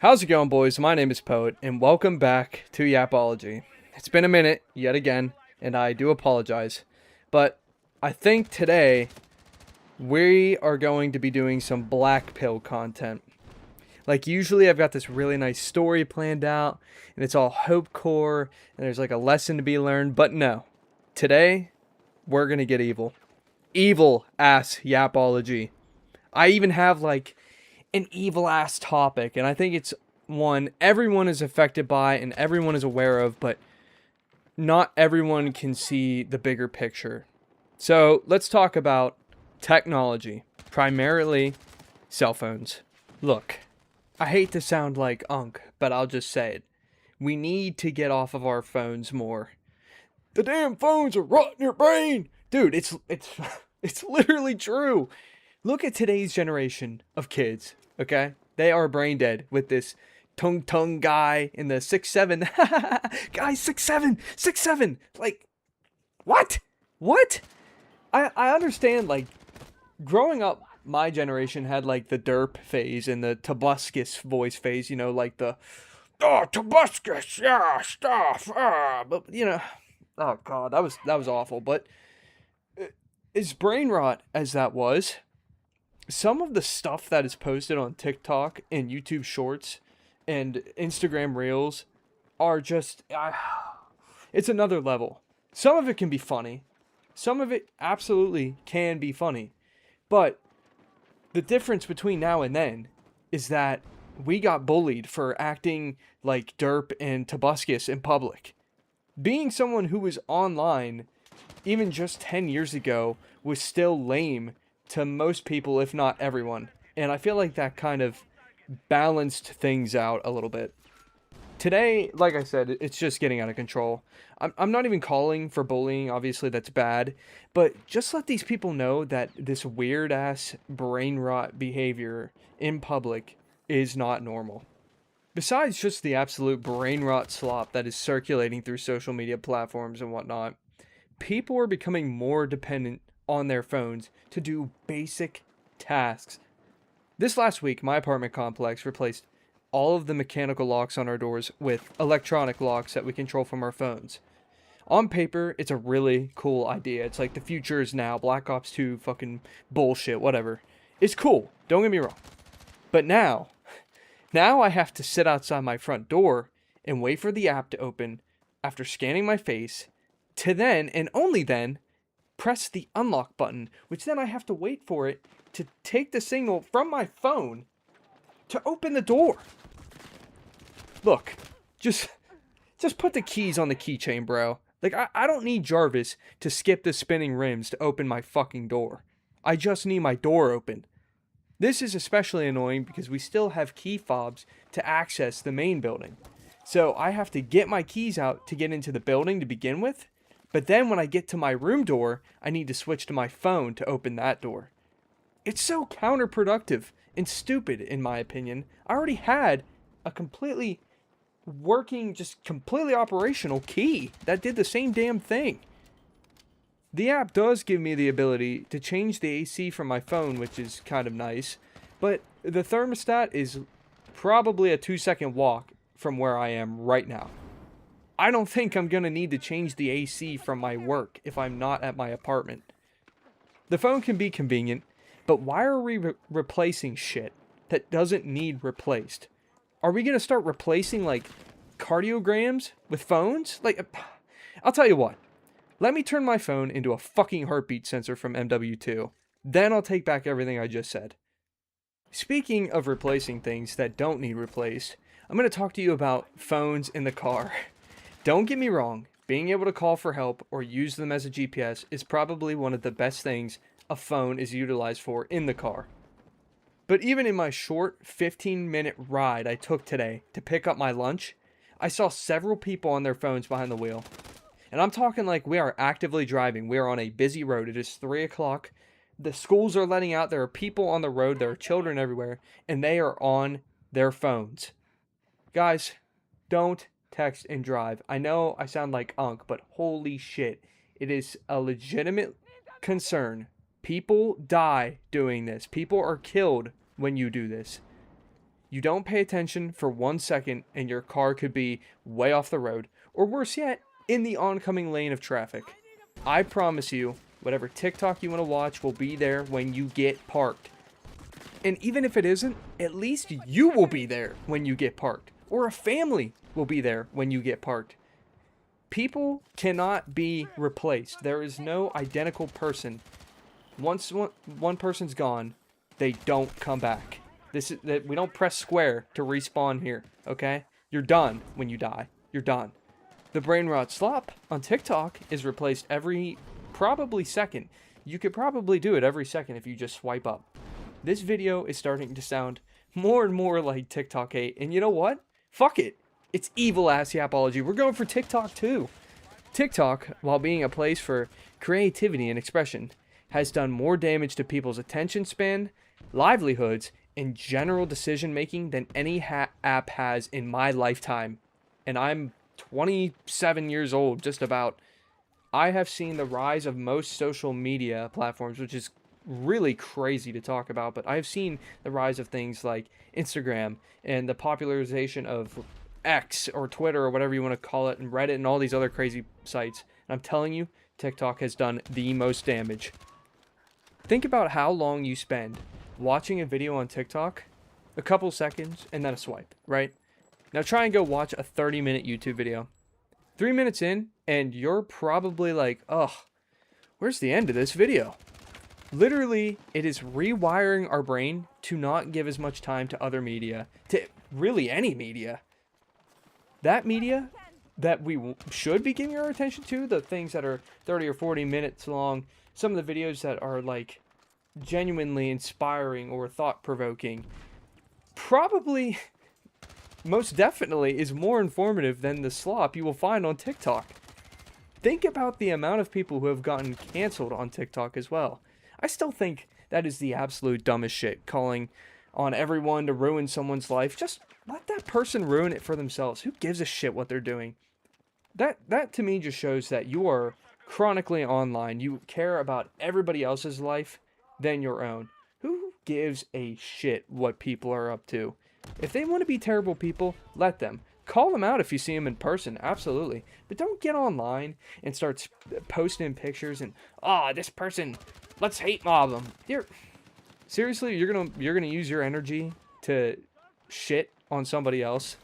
How's it going, boys? My name is Poet, and welcome back to Yapology. It's been a minute, yet again, and I do apologize. But I think today we are going to be doing some Black Pill content. Like, usually I've got this really nice story planned out, and it's all hope core, and there's like a lesson to be learned, but no. Today, we're gonna get evil. Evil ass Yapology. I even have like an evil ass topic, and I think it's one everyone is affected by and everyone is aware of, but not everyone can see the bigger picture. So let's talk about technology, primarily cell phones. Look, I hate to sound like Unc, but I'll just say it. We need to get off of our phones more. The damn phones are rotting your brain, dude. It's it's literally true. Look at today's generation of kids, okay? They are brain dead with this tung guy in the 6'7". Guy 6'7", 6'7". Like, what? What? I understand, like, growing up, my generation had, like, the derp phase and the Tobuscus voice phase, you know, like the, oh, Tobuscus, yeah, stuff, but, you know, oh, God, that was awful, but as brain rot as that was, some of the stuff that is posted on TikTok and YouTube Shorts and Instagram Reels are just it's another level. Some of it can be funny. Some of it absolutely can be funny. But the difference between now and then is that we got bullied for acting like derp and Tobuscus in public. Being someone who was online even just 10 years ago was still lame to most people, if not everyone. And I feel like that kind of balanced things out a little bit. Today, like I said, it's just getting out of control. I'm not even calling for bullying, obviously that's bad, but just let these people know that this weird ass brain rot behavior in public is not normal. Besides just the absolute brain rot slop that is circulating through social media platforms and whatnot, people are becoming more dependent on their phones to do basic tasks. This last week, my apartment complex replaced all of the mechanical locks on our doors with electronic locks that we control from our phones. On paper, it's a really cool idea. It's like the future is now, Black Ops 2 fucking bullshit, whatever. It's cool, don't get me wrong. But now I have to sit outside my front door and wait for the app to open after scanning my face to then, and only then, press the unlock button, which then I have to wait for it to take the signal from my phone to open the door. Look, just put the keys on the keychain, bro. Like, I don't need Jarvis to skip the spinning rims to open my fucking door. I just need my door open. This is especially annoying because we still have key fobs to access the main building. So I have to get my keys out to get into the building to begin with. But then when I get to my room door, I need to switch to my phone to open that door. It's so counterproductive and stupid, in my opinion. I already had a completely working, just completely operational key that did the same damn thing. The app does give me the ability to change the AC from my phone, which is kind of nice, but the thermostat is probably a 2-second walk from where I am right now. I don't think I'm going to need to change the AC from my work if I'm not at my apartment. The phone can be convenient, but why are we replacing shit that doesn't need replaced? Are we going to start replacing, like, cardiograms with phones? Like, I'll tell you what. Let me turn my phone into a fucking heartbeat sensor from MW2. Then I'll take back everything I just said. Speaking of replacing things that don't need replaced, I'm going to talk to you about phones in the car. Don't get me wrong, being able to call for help or use them as a GPS is probably one of the best things a phone is utilized for in the car. But even in my short 15-minute ride I took today to pick up my lunch, I saw several people on their phones behind the wheel. And I'm talking like we are actively driving. We are on a busy road. It is 3 o'clock. The schools are letting out. There are people on the road. There are children everywhere. And they are on their phones. Guys, don't text and drive. I know I sound like Unc, but holy shit. It is a legitimate concern. People die doing this. People are killed when you do this. You don't pay attention for 1 second and your car could be way off the road, or worse yet, in the oncoming lane of traffic. I promise you, whatever TikTok you want to watch will be there when you get parked. And even if it isn't, at least you will be there when you get parked. Or a family will be there when you get parked. People cannot be replaced. There is no identical person. Once one person's gone, they don't come back. We don't press square to respawn here, okay? You're done when you die. You're done. The brain rot slop on TikTok is replaced every probably second. You could probably do it every second if you just swipe up. This video is starting to sound more and more like TikTok hate. And you know what? Fuck it. It's evil ass Yapology. We're going for TikTok too. TikTok, while being a place for creativity and expression, has done more damage to people's attention span, livelihoods, and general decision making than any app has in my lifetime. And I'm 27 years old, just about. I have seen the rise of most social media platforms, which is really crazy to talk about, but I've seen the rise of things like Instagram and the popularization of X or Twitter or whatever you want to call it, and Reddit and all these other crazy sites. And I'm telling you, TikTok has done the most damage. Think about how long you spend watching a video on TikTok, a couple seconds, and then a swipe, right? Now try and go watch a 30-minute YouTube video. 3 minutes in, and you're probably like, ugh, where's the end of this video? Literally, it is rewiring our brain to not give as much time to other media, to really any media. That media that we should be giving our attention to, the things that are 30 or 40 minutes long, some of the videos that are like genuinely inspiring or thought-provoking, probably, most definitely, is more informative than the slop you will find on TikTok. Think about the amount of people who have gotten canceled on TikTok as well. I still think that is the absolute dumbest shit, calling on everyone to ruin someone's life. Just let that person ruin it for themselves. Who gives a shit what they're doing? That to me just shows that you are chronically online. You care about everybody else's life than your own. Who gives a shit what people are up to? If they want to be terrible people, let them. Call them out if you see them in person, absolutely. But don't get online and start posting pictures and, this person, let's hate mob them. Seriously, you're gonna use your energy to shit on somebody else?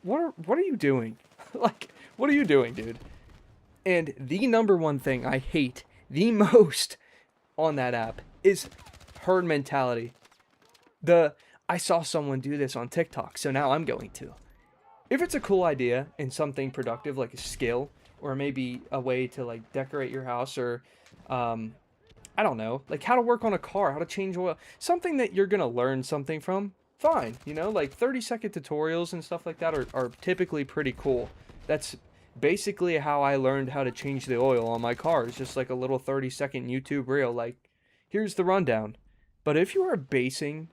What are you doing? Like, what are you doing, dude? And the number one thing I hate the most on that app is herd mentality. I saw someone do this on TikTok, so now I'm going to. If it's a cool idea and something productive, like a skill, or maybe a way to like decorate your house, or I don't know, like how to work on a car, how to change oil, something that you're gonna learn something from, fine. You know, like 30-second tutorials and stuff like that are typically pretty cool. That's basically how I learned how to change the oil on my car. It's just like a little 30-second YouTube reel, like, here's the rundown. But if you are basing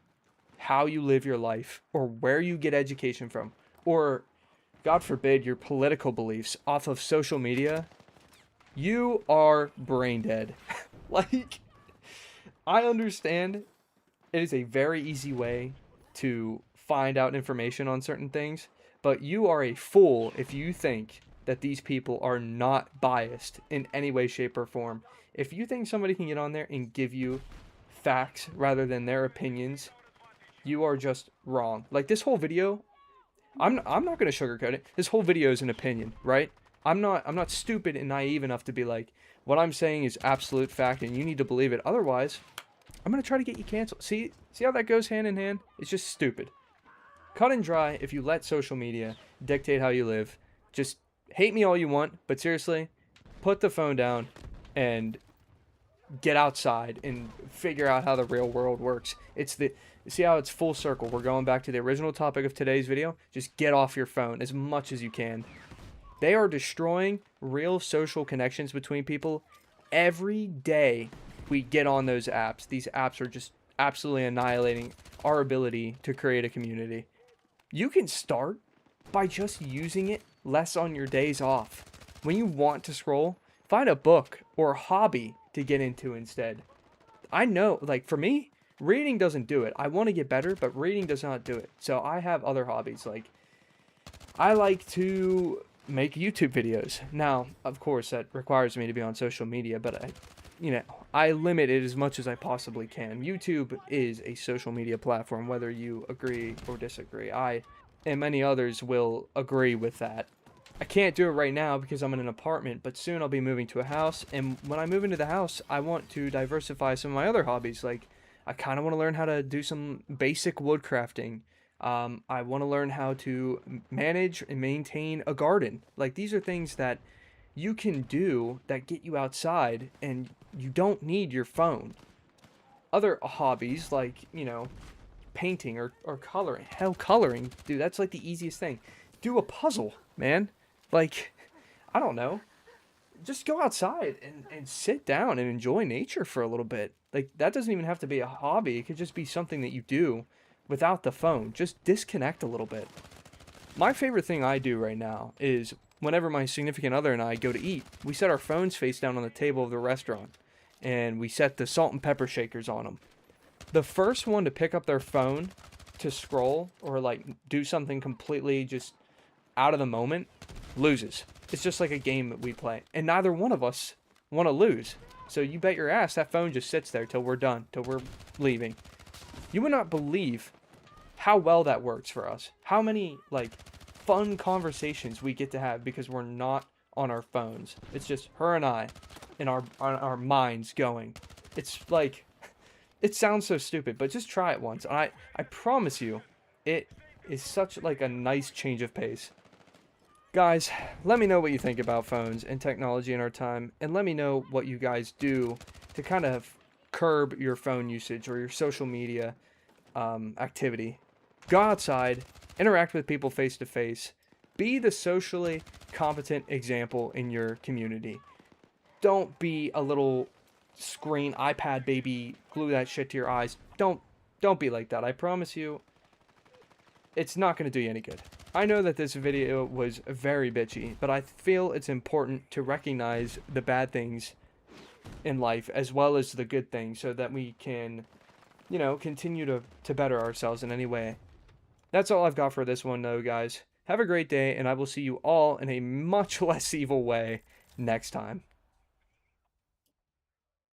how you live your life, or where you get education from, or, God forbid, your political beliefs off of social media, you are brain dead. Like, I understand it is a very easy way to find out information on certain things, but you are a fool if you think that these people are not biased in any way, shape, or form. If you think somebody can get on there and give you facts rather than their opinions, you are just wrong. Like, this whole video, I'm not going to sugarcoat it. This whole video is an opinion, right? I'm not stupid and naive enough to be like, what I'm saying is absolute fact and you need to believe it. Otherwise, I'm going to try to get you canceled. See how that goes hand in hand? It's just stupid. Cut and dry. If you let social media dictate how you live, just hate me all you want, but seriously, put the phone down and get outside and figure out how the real world works. See how it's full circle. We're going back to the original topic of today's video. Just get off your phone as much as you can. They are destroying real social connections between people every day we get on those apps. These apps are just absolutely annihilating our ability to create a community. You can start by just using it less on your days off. When you want to scroll, find a book or a hobby to get into instead. I know, like, for me, reading doesn't do it. I want to get better, but reading does not do it. So I have other hobbies. Like, I like to make YouTube videos. Now, of course, that requires me to be on social media, but I limit it as much as I possibly can. YouTube is a social media platform, whether you agree or disagree. I and many others will agree with that. I can't do it right now because I'm in an apartment, but soon I'll be moving to a house, and when I move into the house, I want to diversify some of my other hobbies. Like, I kind of want to learn how to do some basic woodcrafting. I want to learn how to manage and maintain a garden. Like, these are things that you can do that get you outside, and you don't need your phone. Other hobbies, like, painting or coloring. Hell, coloring, dude, that's like the easiest thing. Do a puzzle, man. Like, I don't know. Just go outside and sit down and enjoy nature for a little bit. Like, that doesn't even have to be a hobby. It could just be something that you do without the phone. Just disconnect a little bit. My favorite thing I do right now is whenever my significant other and I go to eat, we set our phones face down on the table of the restaurant, and we set the salt and pepper shakers on them. The first one to pick up their phone to scroll or like do something completely just out of the moment loses. It's just like a game that we play, and neither one of us want to lose. So you bet your ass that phone just sits there till we're done, till we're leaving. You would not believe how well that works for us. How many like fun conversations we get to have because we're not on our phones. It's just her and I and our minds going. It's like, it sounds so stupid, but just try it once. I promise you, it is such like a nice change of pace. Guys, let me know what you think about phones and technology in our time, and let me know what you guys do to kind of curb your phone usage or your social media activity. Go outside, interact with people face to face, be the socially competent example in your community. Don't be a little screen iPad baby, glue that shit to your eyes. Don't be like that. I promise you, it's not going to do you any good. I know that this video was very bitchy, but I feel it's important to recognize the bad things in life as well as the good things so that we can, continue to better ourselves in any way. That's all I've got for this one, though, guys. Have a great day, and I will see you all in a much less evil way next time.